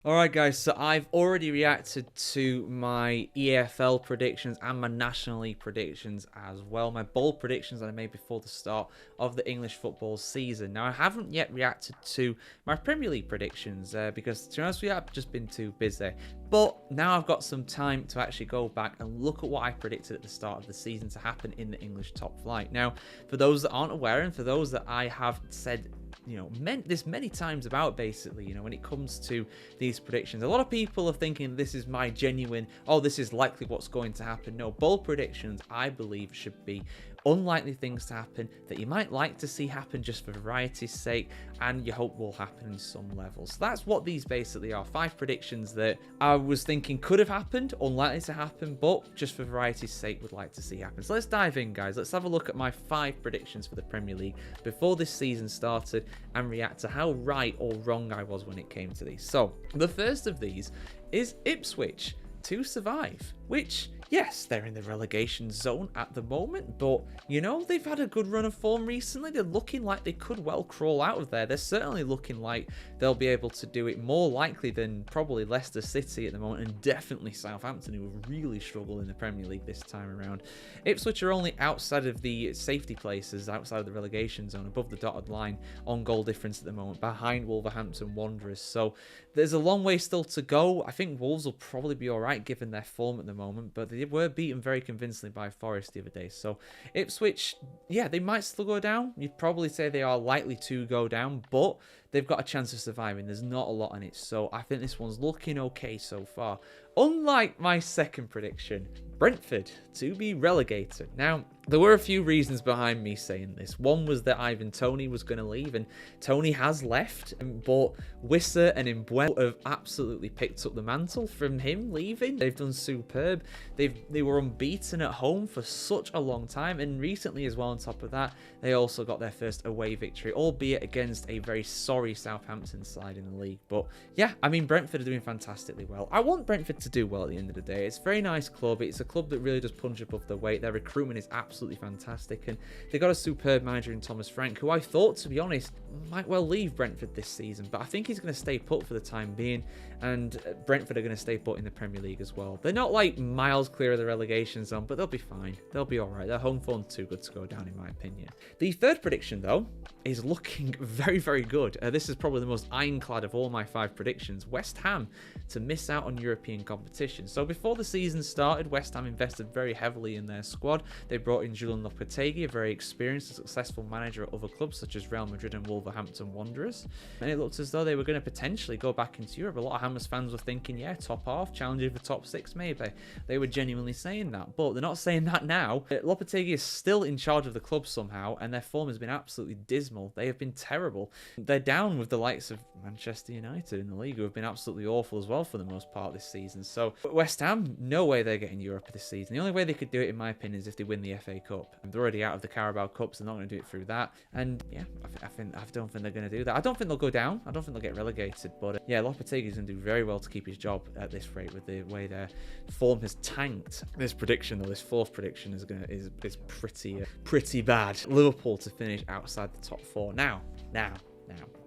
Alright guys, so I've already reacted to my EFL predictions and my National League predictions as well. My bold predictions that I made before the start of the English football season. Now I haven't yet reacted to my Premier League predictions because to be honest with you, I've just been too busy. But now I've got some time to actually go back and look at what I predicted at the start of the season to happen in the English top flight. Now, for those that aren't aware and for those that I have said meant this many times about, basically, when it comes to these predictions, a lot of people are thinking this is my genuine, oh, this is likely what's going to happen. No, bold predictions, I believe, should be unlikely things to happen that you might like to see happen just for variety's sake, and you hope will happen in some level. So that's what these basically are. 5 predictions that I was thinking could have happened, unlikely to happen, but just for variety's sake would like to see happen. So let's dive in, guys. Let's have a look at my 5 predictions for the Premier League before this season started and react to how right or wrong I was when it came to these. So the first of these is Ipswich to survive, which, yes, they're in the relegation zone at the moment, but, they've had a good run of form recently. They're looking like they could well crawl out of there. They're certainly looking like they'll be able to do it more likely than probably Leicester City at the moment, and definitely Southampton, who have really struggled in the Premier League this time around. Ipswich are only outside of the safety places, outside of the relegation zone, above the dotted line on goal difference at the moment, behind Wolverhampton Wanderers. So there's a long way still to go. I think Wolves will probably be all right given their form at the moment, but they were beaten very convincingly by Forest the other day. So Ipswich, yeah, they might still go down. You'd probably say they are likely to go down, but they've got a chance of surviving. There's not a lot in it, so I think this one's looking okay so far. Unlike my second prediction, Brentford to be relegated. Now, there were a few reasons behind me saying this. One was that Ivan Toney was going to leave, and Toney has left, but Wissa and Mbuemo have absolutely picked up the mantle from him leaving. They've done superb. They were unbeaten at home for such a long time, and recently as well, on top of that, they also got their first away victory, albeit against a very sorry Southampton side in the league. But yeah, I mean, Brentford are doing fantastically well. I want Brentford to do well at the end of the day. It's a very nice club. It's a club that really does punch above their weight. Their recruitment is absolutely fantastic, and they got a superb manager in Thomas Frank, who I thought, to be honest, might well leave Brentford this season, but I think he's going to stay put for the time being, and Brentford are going to stay put in the Premier League as well. They're not like miles clear of the relegation zone, but they'll be fine. They'll be all right. Their home form's too good to go down, in my opinion. The third prediction, though, is looking very, very good. This is probably the most ironclad of all my 5 predictions. West Ham to miss out on European competition. So before the season started, West Ham invested very heavily in their squad. They brought in Julian Lopetegui, a very experienced and successful manager at other clubs such as Real Madrid and Wolverhampton Wanderers. And it looked as though they were going to potentially go back into Europe. A lot of Hammers fans were thinking, yeah, top half, challenging for top 6 maybe. They were genuinely saying that, but they're not saying that now. Lopetegui is still in charge of the club somehow, and their form has been absolutely dismal. They have been terrible. They're down with the likes of Manchester United in the league, who have been absolutely awful as well for the most part this season. So West Ham, no way they're getting Europe this season. The only way they could do it, in my opinion, is if they win the FA Cup. They're already out of the Carabao Cup, so they're not going to do it through that. And yeah, I don't think they're going to do that. I don't think they'll go down. I don't think they'll get relegated. But yeah, Lopetegui's going to do very well to keep his job at this rate with the way their form has tanked. This prediction, though, this fourth prediction is pretty bad. Liverpool to finish outside the top 4. Now,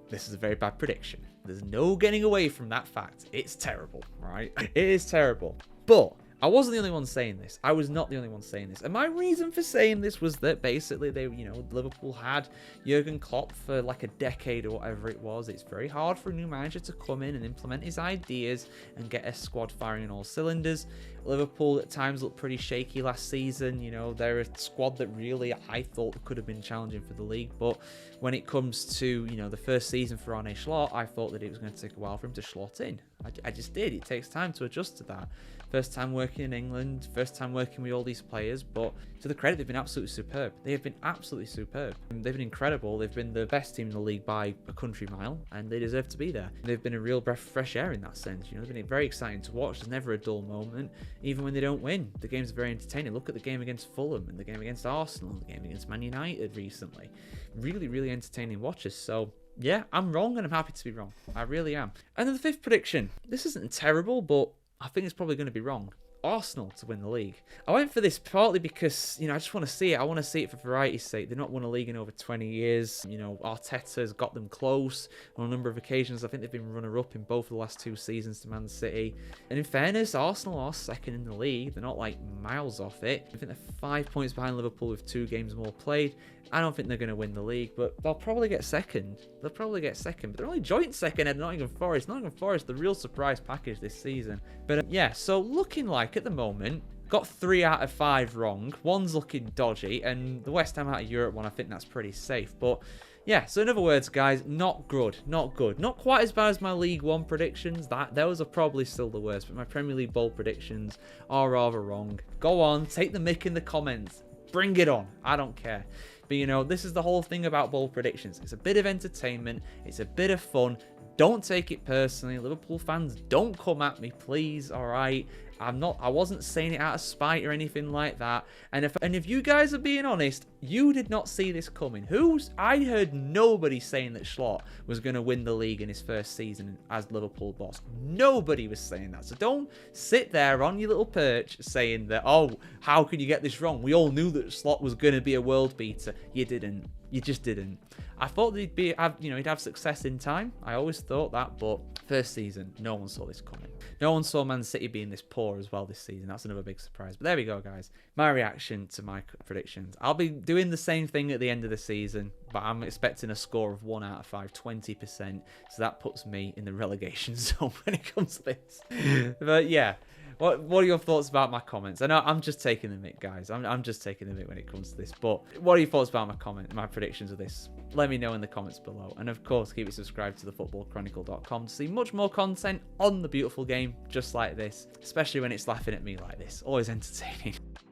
this is a very bad prediction. There's no getting away from that fact. It's terrible, right? It is terrible. But I wasn't the only one saying this. I was not the only one saying this. And my reason for saying this was that basically Liverpool had Jurgen Klopp for like a decade or whatever it was. It's very hard for a new manager to come in and implement his ideas and get a squad firing on all cylinders. Liverpool at times looked pretty shaky last season. They're a squad that really I thought could have been challenging for the league. But when it comes to, the first season for Arne Slot, I thought that it was going to take a while for him to slot in. I just did. It takes time to adjust to that. First time working in England, first time working with all these players, but to the credit, they've been absolutely superb. They have been absolutely superb. They've been incredible. They've been the best team in the league by a country mile, and they deserve to be there. They've been a real breath of fresh air in that sense. They've been very exciting to watch. There's never a dull moment, even when they don't win. The games are very entertaining. Look at the game against Fulham and the game against Arsenal and the game against Man United recently. Really, really entertaining watches. So yeah, I'm wrong, and I'm happy to be wrong. I really am. And then the fifth prediction. This isn't terrible, but I think it's probably going to be wrong. Arsenal to win the league. I went for this partly because, I just want to see it. I want to see it for variety's sake. They've not won a league in over 20 years. Arteta's got them close on a number of occasions. I think they've been runner-up in both of the last 2 seasons to Man City. And in fairness, Arsenal are second in the league. They're not like miles off it. I think they're 5 points behind Liverpool with 2 games more played. I don't think they're going to win the league, but they'll probably get second. But they're only joint second at Nottingham Forest. Nottingham Forest, the real surprise package this season. But yeah, so looking like at the moment, got 3 out of 5 wrong. One's looking dodgy, and the West Ham out of Europe one, I think that's pretty safe. But yeah, so in other words, guys, not good. Not quite as bad as my League One predictions. Those are probably still the worst, but my Premier League Bowl predictions are rather wrong. Go on, take the mick in the comments. Bring it on. I don't care. But, this is the whole thing about bowl predictions. It's a bit of entertainment. It's a bit of fun. Don't take it personally. Liverpool fans, don't come at me, please, all right? I wasn't saying it out of spite or anything like that. And if you guys are being honest, you did not see this coming. I heard nobody saying that Slot was going to win the league in his first season as Liverpool boss. Nobody was saying that. So don't sit there on your little perch saying that, oh, how can you get this wrong? We all knew that Slot was going to be a world beater. You didn't. You just didn't. I thought he'd have success in time. I always thought that, but first season, no one saw this coming. No one saw Man City being this poor as well this season. That's another big surprise. But there we go, guys. My reaction to my predictions. I'll be doing the same thing at the end of the season, but I'm expecting a score of 1 out of 5, 20%. So that puts me in the relegation zone when it comes to this. But yeah. What are your thoughts about my comments? I know I'm just taking the mick, guys. I'm just taking the mick when it comes to this. But what are your thoughts about my predictions of this? Let me know in the comments below. And of course, keep it subscribed to thefootballchronicle.com to see much more content on the beautiful game just like this, especially when it's laughing at me like this. Always entertaining.